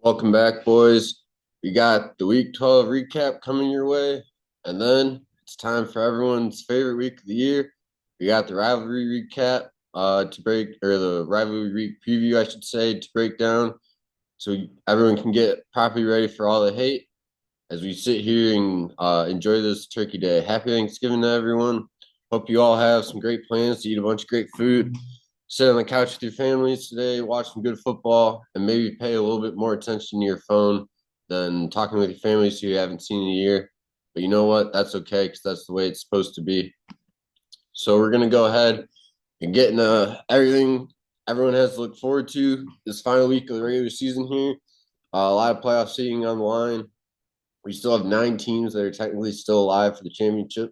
Welcome back, boys. We got the Week 12 recap coming your way, and then it's time for everyone's favorite week of the year. We got the rivalry recap to break, or the rivalry week preview, I should say, to break down, so everyone can get properly ready for all the hate as we sit here and enjoy this Turkey Day. Happy Thanksgiving to everyone. Hope you all have some great plans to eat a bunch of great food, sit on the couch with your families today, watch some good football, and maybe pay a little bit more attention to your phone than talking with your families who you haven't seen in a year. But you know what? That's okay because that's the way it's supposed to be. So we're going to go ahead and get into everything everyone has to look forward to this final week of the regular season here. A lot of playoff seating on the line. We still have 9 teams that are technically still alive for the championship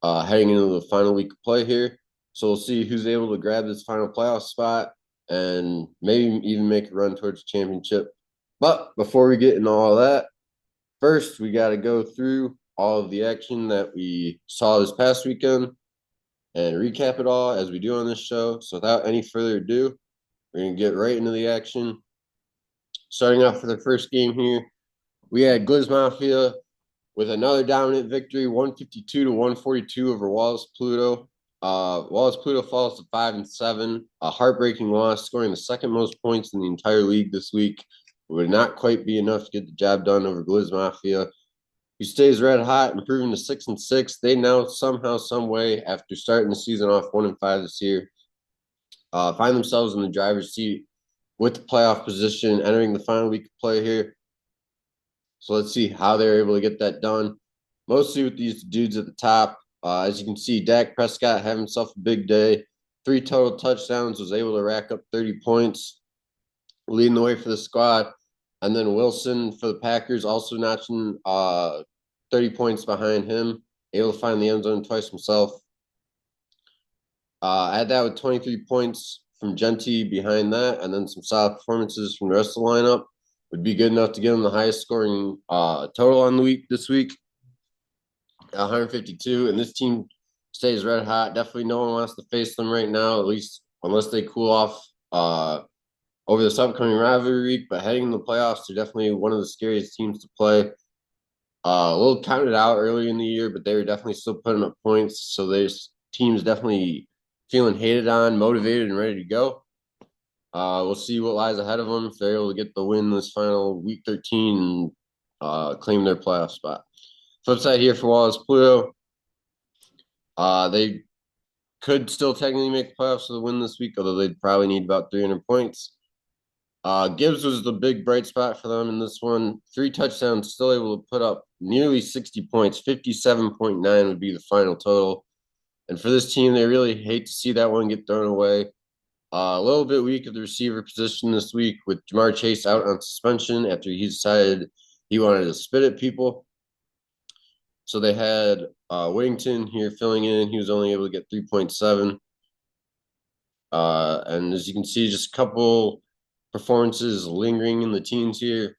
heading into the final week of play here. So we'll see who's able to grab this final playoff spot and maybe even make a run towards the championship. But before we get into all that, first we got to go through all of the action that we saw this past weekend and recap it all as we do on this show. So without any further ado, we're going to get right into the action. Starting off for the first game here, we had Gliz Mafia with another dominant victory, 152 to 142 over Wallace Pluto. Wallace Pluto falls to 5-7, a heartbreaking loss, scoring the second most points in the entire league this week. It would not quite be enough to get the job done over Gliz Mafia, who stays red hot, improving to 6-6. They now somehow, some way, after starting the season off 1-5 this year, find themselves in the driver's seat with the playoff position, entering the final week of play here. So let's see how they're able to get that done. Mostly with these dudes at the top. As you can see, Dak Prescott had himself a big day. 3 total touchdowns, was able to rack up 30 points, leading the way for the squad. And then Wilson for the Packers also notching 30 points behind him, able to find the end zone twice himself. Add that with 23 points from Genty behind that, and then some solid performances from the rest of the lineup would be good enough to give them the highest scoring total on the week this week, 152. And this team stays red hot. Definitely no one wants to face them right now, at least unless they cool off over this upcoming rivalry week. But heading into the playoffs, they're definitely one of the scariest teams to play. A little counted out early in the year, but they were definitely still putting up points. So this team's definitely feeling hated on, motivated, and ready to go. We'll see what lies ahead of them if they're able to get the win this final week 13 and claim their playoff spot. Flip side here for Wallace Pluto. They could still technically make the playoffs for the win this week, although they'd probably need about 300 points. Gibbs was the big bright spot for them in this one. 3 touchdowns, still able to put up nearly 60 points. 57.9 would be the final total. And for this team, they really hate to see that one get thrown away. A little bit weak at the receiver position this week with Jamar Chase out on suspension after he decided he wanted to spit at people. So they had Whittington here filling in. He was only able to get 3.7. And as you can see, just a couple performances lingering in the teens here.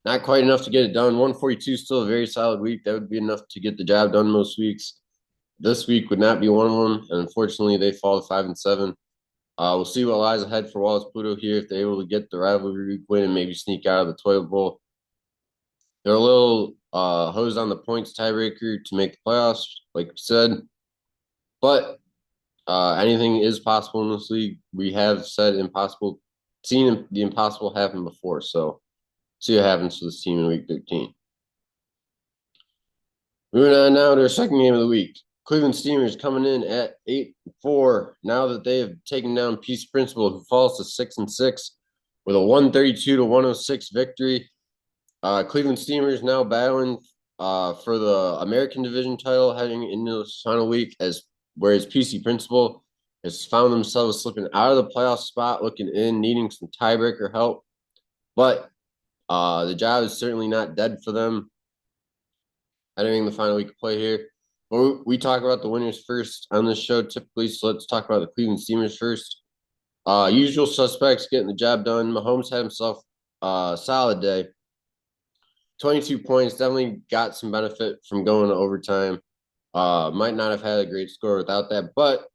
Not quite enough to get it done. 142 is still a very solid week. That would be enough to get the job done most weeks. This week would not be one of them, and unfortunately, they fall to 5-7. We'll see what lies ahead for Wallace Pluto here if they're able to get the rivalry week win and maybe sneak out of the toilet bowl. They're a little hosed on the points tiebreaker to make the playoffs, like we said, but anything is possible in this league. We have said impossible, seen the impossible happen before, so see what happens for this team in week 13. Moving on now to our second game of the week. Cleveland Steamers coming in at 8-4 now that they have taken down Peace Principle, who falls to 6-6 with a 132 to 106 victory. Cleveland Steamers now battling for the American Division title heading into this final week, whereas PC Principle has found themselves slipping out of the playoff spot, looking in, needing some tiebreaker help. But the job is certainly not dead for them entering the final week of play here. But we talk about the winners first on this show typically, so let's talk about the Cleveland Steamers first. Usual suspects getting the job done. Mahomes had himself a solid day. 22 points, definitely got some benefit from going to overtime. Might not have had a great score without that, but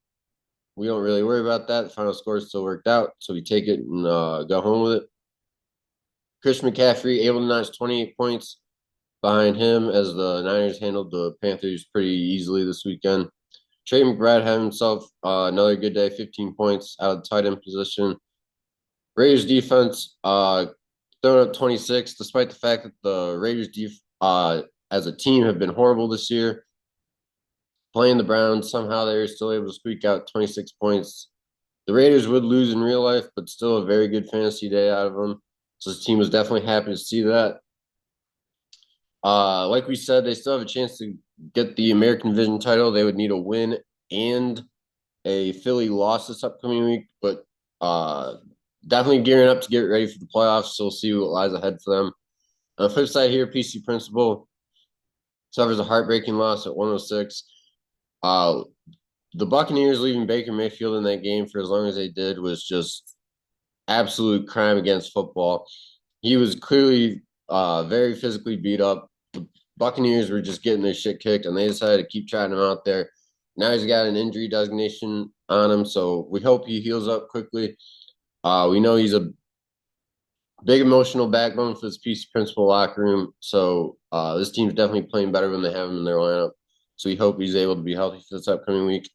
we don't really worry about that. The final score still worked out, so we take it and go home with it. Chris McCaffrey able to notch 28 points behind him as the Niners handled the Panthers pretty easily this weekend. Trey McBride had himself another good day, 15 points out of the tight end position. Raiders defense throwing up 26, despite the fact that the Raiders as a team have been horrible this year. Playing the Browns, somehow they were still able to squeak out 26 points. The Raiders would lose in real life, but still a very good fantasy day out of them. So this team was definitely happy to see that. Like we said, they still have a chance to get the American Division title. They would need a win and a Philly loss this upcoming week, but definitely gearing up to get ready for the playoffs. So we'll see what lies ahead for them. On the flip side here, PC Principal suffers a heartbreaking loss at 106. The Buccaneers leaving Baker Mayfield in that game for as long as they did was just absolute crime against football. He was clearly very physically beat up. The Buccaneers were just getting their shit kicked, and they decided to keep trotting him out there. Now he's got an injury designation on him, so we hope he heals up quickly. We know he's a big emotional backbone for this PC Principal locker room, so this team's definitely playing better when they have him in their lineup. So we hope he's able to be healthy for this upcoming week.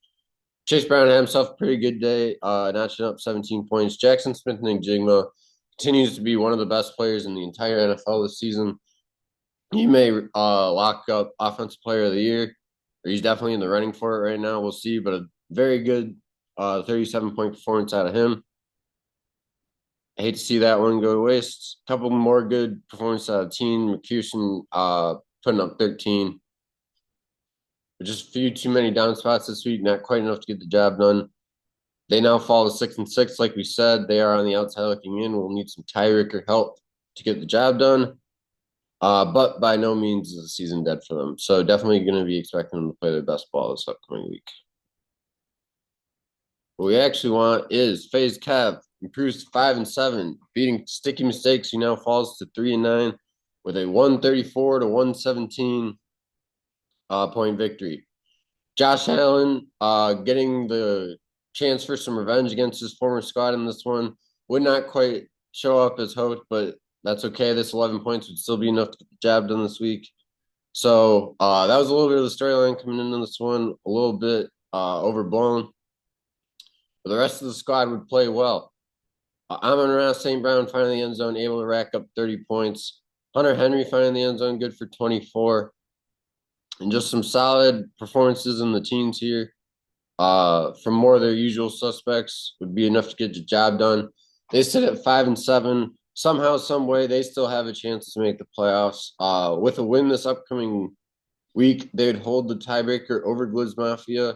Chase Brown had himself a pretty good day, notching up 17 points. Jackson Smith-Njigba continues to be one of the best players in the entire NFL this season. He may lock up Offensive Player of the Year, or he's definitely in the running for it right now. We'll see, but a very good 37-point performance out of him. I hate to see that one go to waste. A couple more good performances out of Teen McCuson putting up 13. But just a few too many down spots this week, not quite enough to get the job done. They now fall to 6-6, like we said. They are on the outside looking in. We'll need some tiebreaker help to get the job done. But by no means is the season dead for them. So definitely going to be expecting them to play their best ball this upcoming week. What we actually want is FaZe Kev improves to 5-7, beating Sticky Mistakes, who now falls to 3-9 with a 134 to 117 point victory. Josh Allen getting the chance for some revenge against his former squad in this one. Would not quite show up as hoped, but that's okay. This 11 points would still be enough to get the job done this week. So that was a little bit of the storyline coming into this one, a little bit overblown. But the rest of the squad would play well. Amon-Ra St. Brown finding the end zone, able to rack up 30 points. Hunter Henry finding the end zone, good for 24. And just some solid performances in the teens here from more of their usual suspects would be enough to get the job done. They sit at 5-7. Somehow, some way, they still have a chance to make the playoffs. With a win this upcoming week, they'd hold the tiebreaker over Glitz Mafia,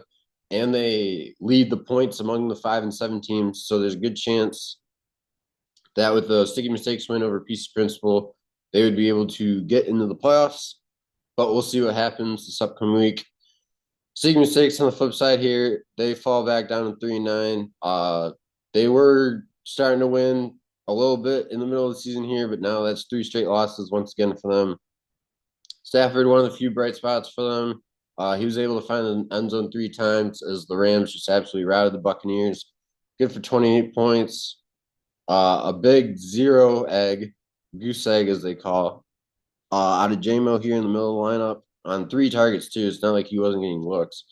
and they lead the points among the 5-7 teams. So there's a good chance that with the Sticky Mistakes win over PC Principal, they would be able to get into the playoffs. But we'll see what happens this upcoming week. Sticky Mistakes on the flip side here, they fall back down to 3-9. They were starting to win a little bit in the middle of the season here, but now that's 3 straight losses once again for them. Stafford, one of the few bright spots for them. He was able to find the end zone 3 times as the Rams just absolutely routed the Buccaneers. Good for 28 points. A big goose egg as they call, out of J-Mo here in the middle of the lineup on 3 targets too. It's not like he wasn't getting looks.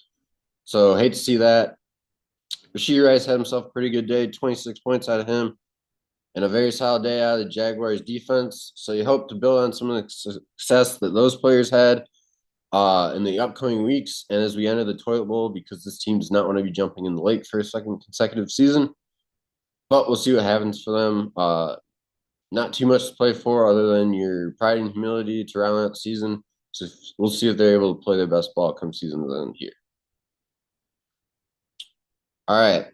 So hate to see that. Rashee Rice had himself a pretty good day, 26 points out of him, and a very solid day out of the Jaguars defense. So you hope to build on some of the success that those players had in the upcoming weeks and as we enter the toilet bowl, because this team does not want to be jumping in the lake for a second consecutive season. But we'll see what happens for them. Not too much to play for other than your pride and humility to round out the season. So we'll see if they're able to play their best ball come season's end here. All right.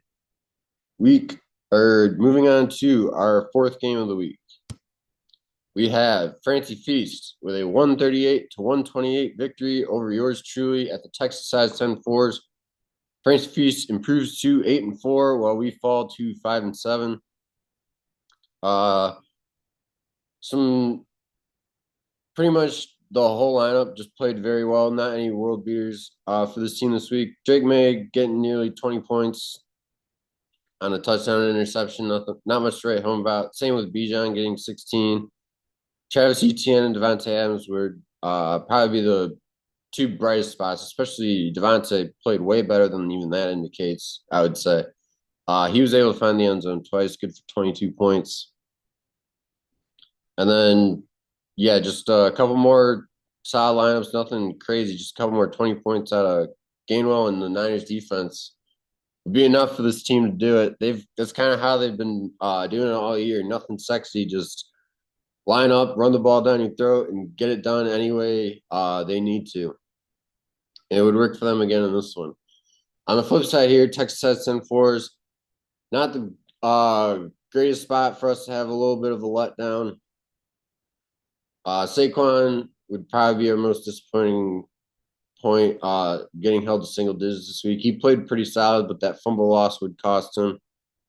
Moving on to our 4th game of the week. We have Francie Feast with a 138 to 128 victory over yours truly at the Texas size 10-4s. Francie Feast improves to 8-4 while we fall to 5-7. Some pretty much the whole lineup just played very well. Not any world beaters for this team this week. Drake May getting nearly 20 points on a touchdown and interception. Not much to write home about. Same with Bijan getting 16. Travis Etienne and Devontae Adams would probably be the two brightest spots, especially Devontae played way better than even that indicates, I would say. He was able to find the end zone twice, good for 22 points. And then, yeah, just a couple more solid lineups, nothing crazy, just a couple more 20 points out of Gainwell and the Niners defense would be enough for this team to do it. That's kind of how they've been doing it all year. Nothing sexy, just line up, run the ball down your throat, and get it done any way they need to. And it would work for them again in this one. On the flip side here, Texas has 10-4s. Not the greatest spot for us to have a little bit of a letdown. Saquon would probably be our most disappointing point, getting held to single digits this week. He played pretty solid, but that fumble loss would cost him.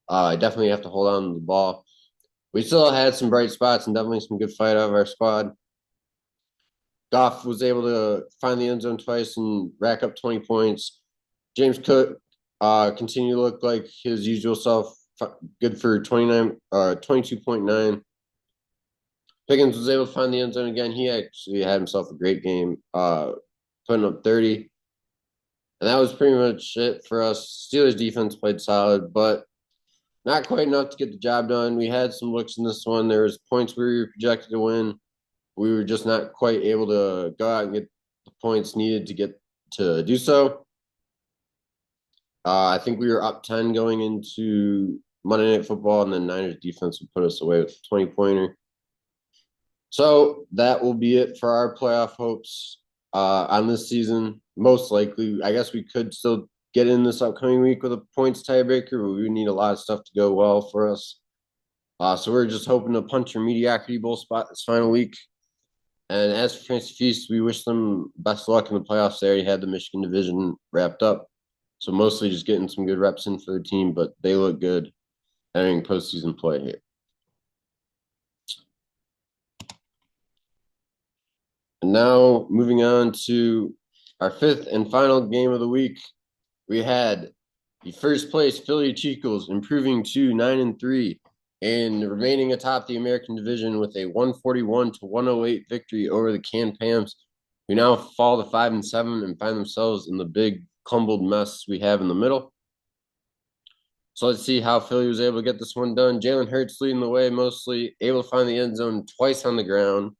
I definitely have to hold on to the ball. We still had some bright spots and definitely some good fight out of our squad. Goff was able to find the end zone twice and rack up 20 points. James Cook continued to look like his usual self, good for 22.9. Pickens was able to find the end zone again. He actually had himself a great game, putting up 30. And that was pretty much it for us. Steelers defense played solid, but not quite enough to get the job done. We had some looks in this one. There was points where we were projected to win. We were just not quite able to go out and get the points needed to get to do so. I think we were up 10 going into Monday Night Football, and then Niners defense would put us away with a 20-pointer. So that will be it for our playoff hopes on this season. Most likely, I guess we could still get in this upcoming week with a points tiebreaker, but we would need a lot of stuff to go well for us. So we're just hoping to punch our mediocrity bowl spot this final week. And as for Fantasy Feast, we wish them best luck in the playoffs. They already had the Michigan division wrapped up. So mostly just getting some good reps in for the team, but they look good entering postseason play here. And now moving on to our fifth and final game of the week, we had the first place Philly Chicos improving to 9-3 and remaining atop the American division with a 141-108 victory over the Can Pams, who now fall to 5-7 and find themselves in the big crumbled mess we have in the middle. So let's see how Philly was able to get this one done. Jalen Hurts leading the way, mostly able to find the end zone twice on the ground.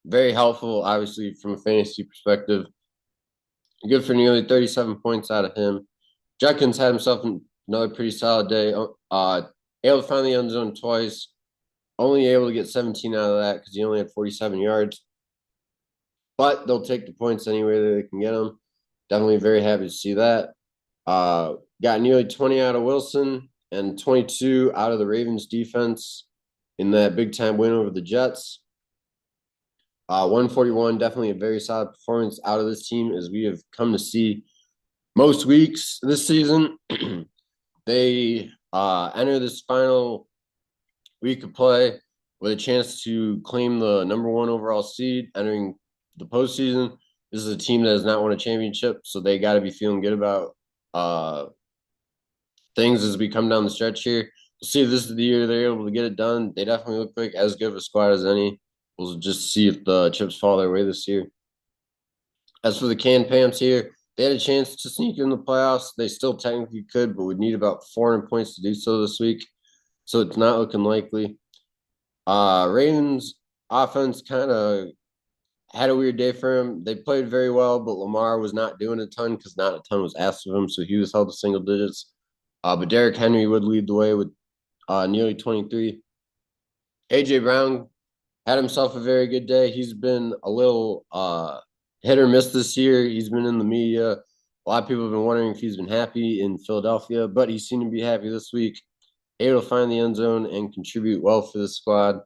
Very helpful, obviously, from a fantasy perspective. Good for nearly 37 points out of him. Judkins had himself another pretty solid day. Able to find the end zone twice. Only able to get 17 out of that because he only had 47 yards. But they'll take the points anyway that they can get them. Definitely very happy to see that. Got nearly 20 out of Wilson and 22 out of the Ravens defense in that big-time win over the Jets. 141, definitely a very solid performance out of this team, as we have come to see most weeks this season. They enter this final week of play with a chance to claim the number one overall seed entering the postseason. This is a team that has not won a championship, so they got to be feeling good about things as we come down the stretch here. We'll see if this is the year they're able to get it done. They definitely look like as good of a squad as any. We'll just see if the chips fall their way this year. As for the Can Pams here, they had a chance to sneak in the playoffs. They still technically could, but would need about 400 points to do so this week. So it's not looking likely. Ravens offense kind of had a weird day for him. They played very well, but Lamar was not doing a ton because not a ton was asked of him, so he was held to single digits. But Derrick Henry would lead the way with nearly 23. A.J. Brown had himself a very good day. He's been a little hit or miss this year. He's been in the media. A lot of people have been wondering if he's been happy in Philadelphia, but he seemed to be happy this week. Able to find the end zone and contribute well for the squad.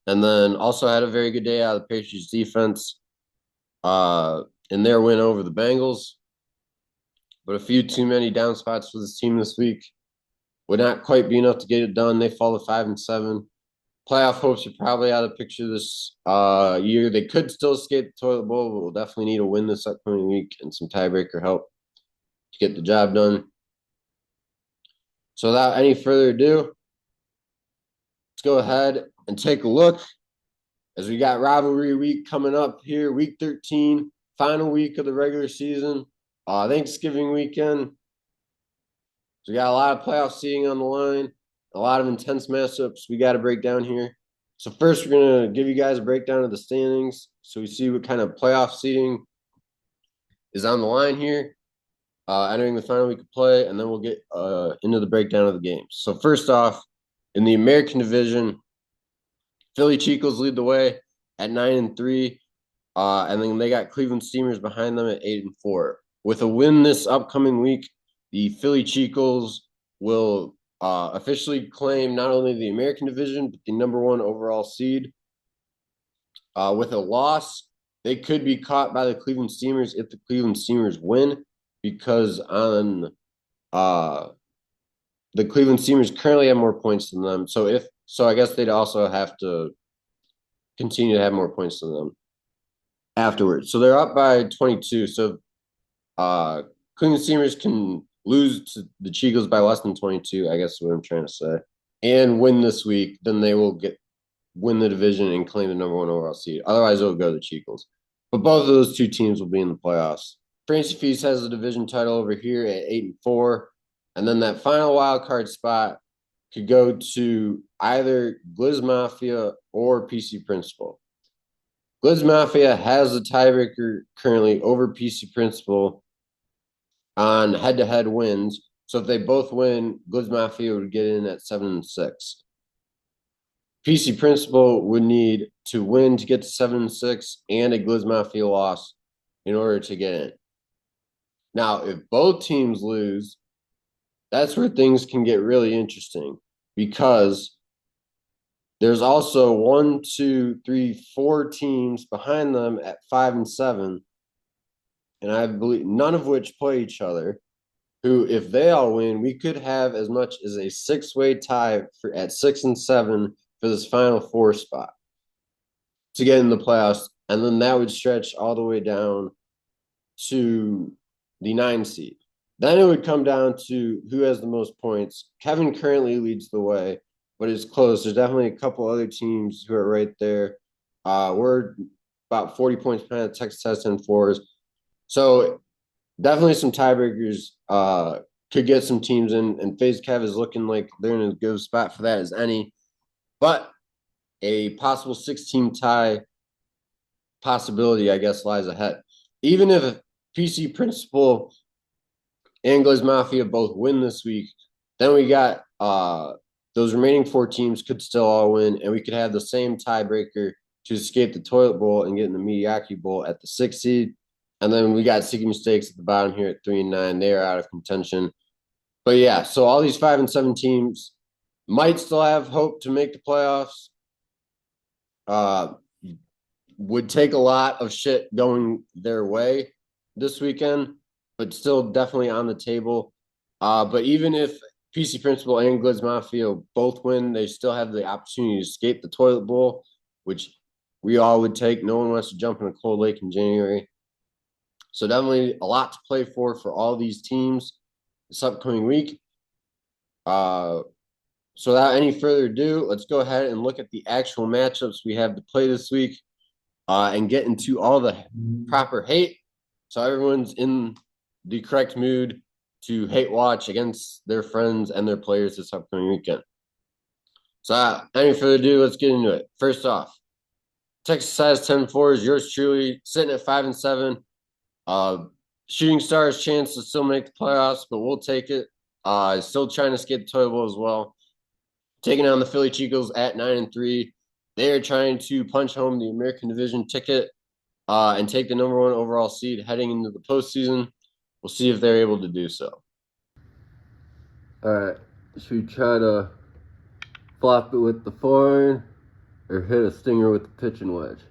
And then also had a very good day out of the Patriots defense in their win over the Bengals. But a few too many down spots for this team this week. Would not quite be enough to get it done. They fall to 5-7. Playoff hopes are probably out of the picture this year. They could still escape the toilet bowl, but we'll definitely need a win this upcoming week and some tiebreaker help to get the job done. So without any further ado, let's go ahead and take a look as we got rivalry week coming up here, week 13, final week of the regular season, Thanksgiving weekend. So we got a lot of playoff seeding on the line, a lot of intense matchups we got to break down here. So first, we're going to give you guys a breakdown of the standings so we see what kind of playoff seeding is on the line here, entering the final week of play, and then we'll get into the breakdown of the games. So first off, in the American Division, Philly Chicos lead the way at 9-3, and then they got Cleveland Steamers behind them at 8-4. With a win this upcoming week, the Philly Chicos will officially claim not only the American Division, but the #1 overall seed. With a loss, they could be caught by the Cleveland Steamers if the Cleveland Steamers win, because on the Cleveland Steamers currently have more points than them. So I guess they'd also have to continue to have more points than them afterwards. So they're up by 22. So Cleveland Steamers can lose to the Chicos by less than 22, I guess is what I'm trying to say, and win this week, then they will win the division and claim the #1 overall seed. Otherwise, it'll go to the Chicos. But both of those two teams will be in the playoffs. Francie Feast has the division title over here at 8-4. And then that final wild card spot could go to either Gliz Mafia or PC Principal. Gliz Mafia has the tiebreaker currently over PC Principal on head-to-head wins. So if they both win, Gliz Mafia would get in at 7-6. PC Principal would need to win to get to 7-6 and a Gliz Mafia loss in order to get in. Now, if both teams lose, that's where things can get really interesting, because there's also 1, 2, 3, 4 teams behind them at 5-7, and I believe none of which play each other, who, if they all win, we could have as much as a 6-way tie at 6-7 for this final 4 spot to get in the playoffs, and then that would stretch all the way down to the 9 seed. Then it would come down to who has the most points. Kevin currently leads the way, but it's close. There's definitely a couple other teams who are right there. We're about 40 points behind the Texas Test and 4s. So definitely some tiebreakers could get some teams in, and FaZe Kev is looking like they're in as good a spot for that as any. But a possible 6-team tie possibility, I guess, lies ahead. Even if PC Principal and Gliz Mafia both win this week, then we got those remaining 4 teams could still all win, and we could have the same tiebreaker to escape the toilet bowl and get in the mediocrity bowl at the 6th seed. And then we got Seeking Mistakes at the bottom here at 3-9. They are out of contention. But yeah, so all these 5-7 teams might still have hope to make the playoffs. Would take a lot of shit going their way this weekend, but still definitely on the table. But even if PC Principal and Gliz Mafia both win, they still have the opportunity to escape the toilet bowl, which we all would take. No one wants to jump in a cold lake in January. So definitely a lot to play for all these teams this upcoming week. So without any further ado, let's go ahead and look at the actual matchups we have to play this week, and get into all the proper hate, so everyone's in the correct mood to hate watch against their friends and their players this upcoming weekend. So any further ado, let's get into it. First off, Texas has 10-4 is yours truly, sitting at 5-7. Shooting Stars chance to still make the playoffs, but we'll take it. Still trying to escape the toilet bowl as well. Taking on the Philly Chicos at 9-3. They are trying to punch home the American Division ticket and take the #1 overall seed heading into the postseason. We'll see if they're able to do so. All right. Should we try to flop it with the foreign or hit a stinger with the pitching wedge?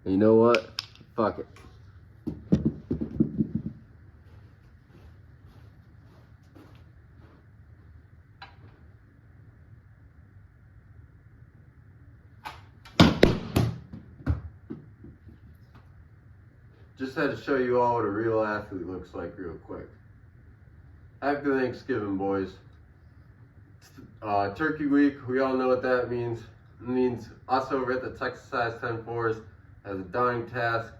And you know what? Fuck it. Just had to show you all what a real athlete looks like real quick. Happy Thanksgiving, boys. Turkey Week, we all know what that means. It means us over at the Texas Size 10 Force has a daunting task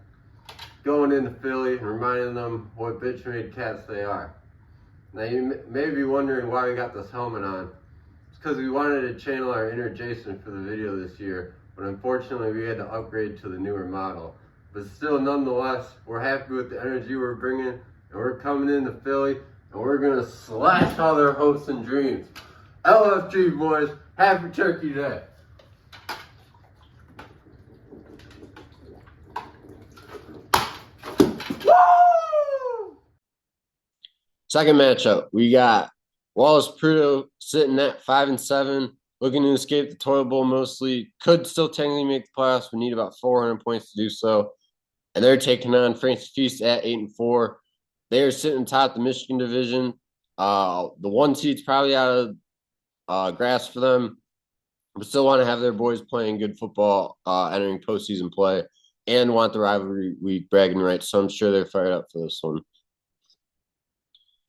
going into Philly and reminding them what bitch-made cats they are. Now you may be wondering why we got this helmet on. It's because we wanted to channel our inner Jason for the video this year, but unfortunately we had to upgrade to the newer model. But still, nonetheless, we're happy with the energy we're bringing, and we're coming into Philly, and we're gonna slash all their hopes and dreams. LFG boys, happy Turkey Day. Woo! Second matchup, we got Wallace Prudo sitting at 5-7, looking to escape the toilet bowl mostly. Could still technically make the playoffs, but need about 400 points to do so. And they're taking on Francis Feast at 8-4. They are sitting atop the Michigan division. The one seed's probably out of grasp for them, but still want to have their boys playing good football, entering postseason play, and want the rivalry week bragging rights. So I'm sure they're fired up for this one.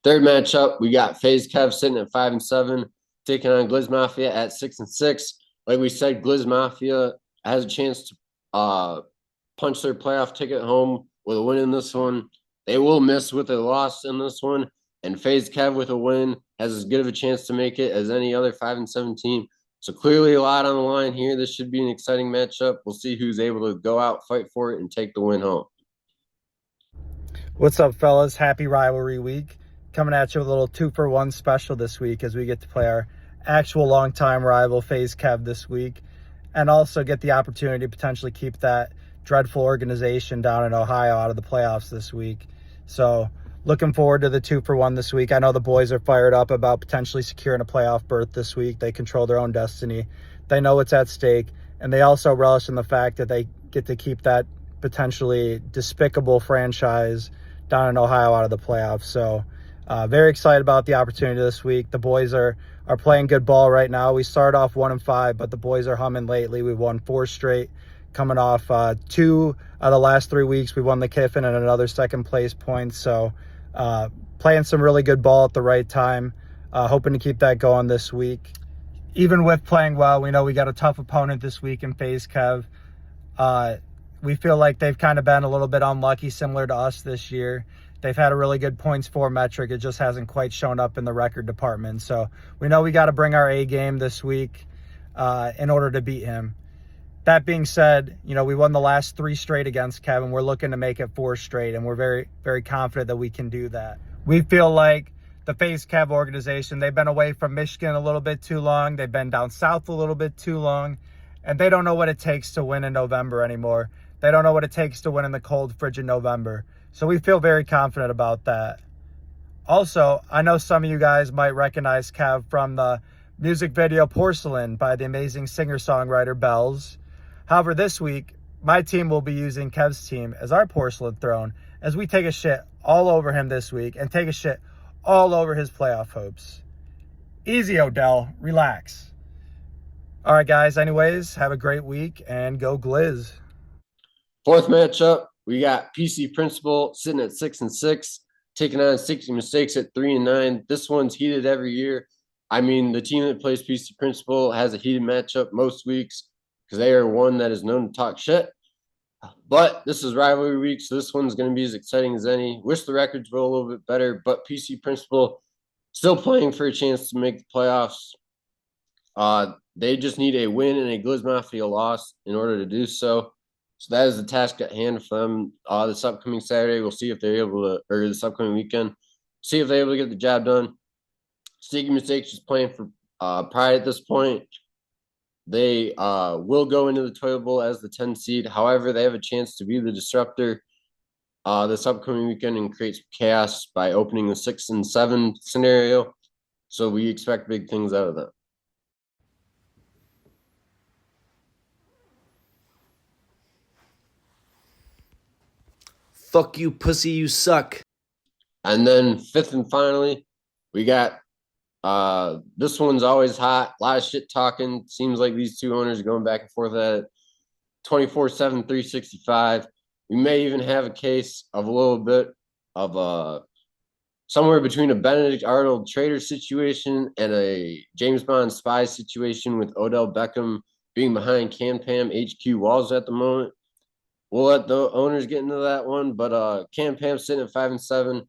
Third matchup, we got FaZe Kev sitting at 5-7, taking on Glizz Mafia at 6-6. Like we said, Glizz Mafia has a chance to punch their playoff ticket home with a win in this one. They will miss with a loss in this one, and FaZe Kev with a win has as good of a chance to make it as any other 5-7 team. So clearly a lot on the line here. This should be an exciting matchup. We'll see who's able to go out, fight for it, and take the win home. What's up, fellas? Happy Rivalry Week. Coming at you with a little 2-for-1 special this week as we get to play our actual longtime rival, FaZe Kev, this week, and also get the opportunity to potentially keep that dreadful organization down in Ohio out of the playoffs this week. So looking forward to the 2-for-1 this week. I know the boys are fired up about potentially securing a playoff berth this week. They control their own destiny. They know what's at stake, and they also relish in the fact that they get to keep that potentially despicable franchise down in Ohio out of the playoffs. So very excited about the opportunity this week. The boys are playing good ball right now. We started off 1-5, but the boys are humming lately. We've won 4 straight, coming off 2 of the last 3 weeks. We won the Kiffin and another second place point. So playing some really good ball at the right time. Hoping to keep that going this week. Even with playing well, we know we got a tough opponent this week in FaZe Kev. We feel like they've kind of been a little bit unlucky, similar to us this year. They've had a really good points for metric. It just hasn't quite shown up in the record department. So we know we got to bring our A game this week in order to beat him. That being said, you know, we won the last 3 straight against Kevin. We're looking to make it 4 straight, and we're very, very confident that we can do that. We feel like the FaZe Kev organization, they've been away from Michigan a little bit too long. They've been down south a little bit too long, and they don't know what it takes to win in November anymore. They don't know what it takes to win in the cold, frigid November. So we feel very confident about that. Also, I know some of you guys might recognize Kev from the music video Porcelain by the amazing singer-songwriter Bells. However, this week, my team will be using Kev's team as our porcelain throne as we take a shit all over him this week and take a shit all over his playoff hopes. Easy, Odell. Relax. All right, guys. Anyways, have a great week and go Glizz. Fourth matchup, we got PC Principal sitting at 6-6, taking on 60 Mistakes at 3-9. This one's heated every year. I mean, the team that plays PC Principal has a heated matchup most weeks because they are one that is known to talk shit. But this is rivalry week, so this one's going to be as exciting as any. Wish the records were a little bit better, but PC Principal still playing for a chance to make the playoffs. They just need a win and a Glizz Mafia loss in order to do so. So that is the task at hand for them this upcoming Saturday. We'll see if they're able to, or this upcoming weekend, see if they're able to get the job done. Sticky Mistakes is playing for pride at this point. They will go into the toilet bowl as the 10 seed. However, they have a chance to be the disruptor this upcoming weekend and create some chaos by opening the 6-7 scenario. So we expect big things out of them. Fuck you, pussy, you suck. And then fifth and finally, we got this one's always hot. A lot of shit talking. Seems like these two owners are going back and forth at it 24/7, 365. We may even have a case of a little bit of somewhere between a Benedict Arnold trader situation and a James Bond spy situation with Odell Beckham being behind Can Pam HQ walls at the moment. We'll let the owners get into that one, but Can Pam sitting at 5-7.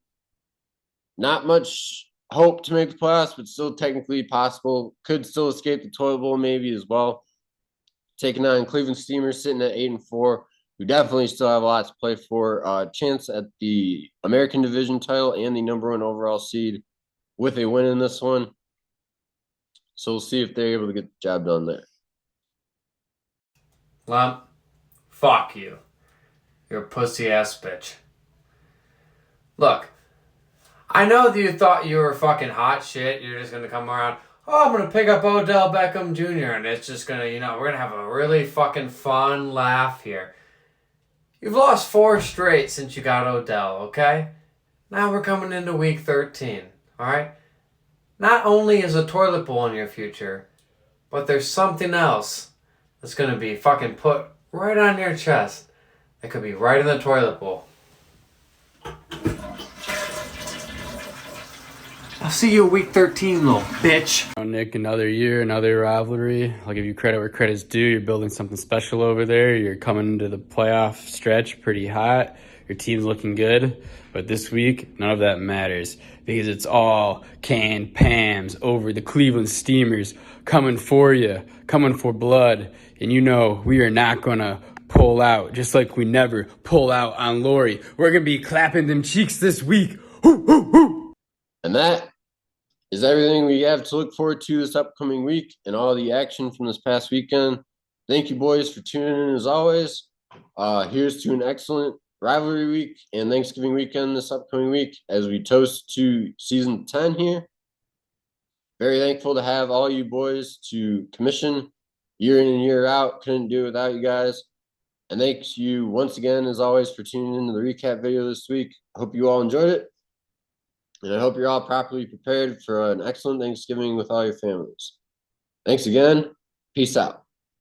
Not much hope to make the playoffs, but still technically possible. Could still escape the toilet bowl maybe as well. Taking on Cleveland Steamers sitting at 8-4. We definitely still have a lot to play for. Chance at the American Division title and the #1 overall seed with a win in this one. So we'll see if they're able to get the job done there. Lump, fuck you. You're a pussy ass bitch. Look, I know that you thought you were fucking hot shit. You're just gonna come around, oh, I'm gonna pick up Odell Beckham Jr. and it's just gonna, we're gonna have a really fucking fun laugh here. You've lost 4 straight since you got Odell, okay? Now we're coming into week 13, alright? Not only is a toilet bowl in your future, but there's something else that's gonna be fucking put right on your chest. That could be right in the toilet bowl. I'll see you week 13, little bitch. Nick, another year, another rivalry. I'll give you credit where credit's due. You're building something special over there. You're coming into the playoff stretch pretty hot. Your team's looking good. But this week, none of that matters because it's all Can Pams over the Cleveland Steamers coming for you, coming for blood. And we are not going to pull out, just like we never pull out on Lori. We're going to be clapping them cheeks this week. Hoo, hoo, hoo. And that is everything we have to look forward to this upcoming week and all the action from this past weekend. Thank you, boys, for tuning in as always. Here's to an excellent rivalry week and Thanksgiving weekend this upcoming week as we toast to season 10 here. Very thankful to have all you boys to commission year in and year out. Couldn't do it without you guys. And thanks you once again, as always, for tuning into the recap video this week. I hope you all enjoyed it. And I hope you're all properly prepared for an excellent Thanksgiving with all your families. Thanks again. Peace out.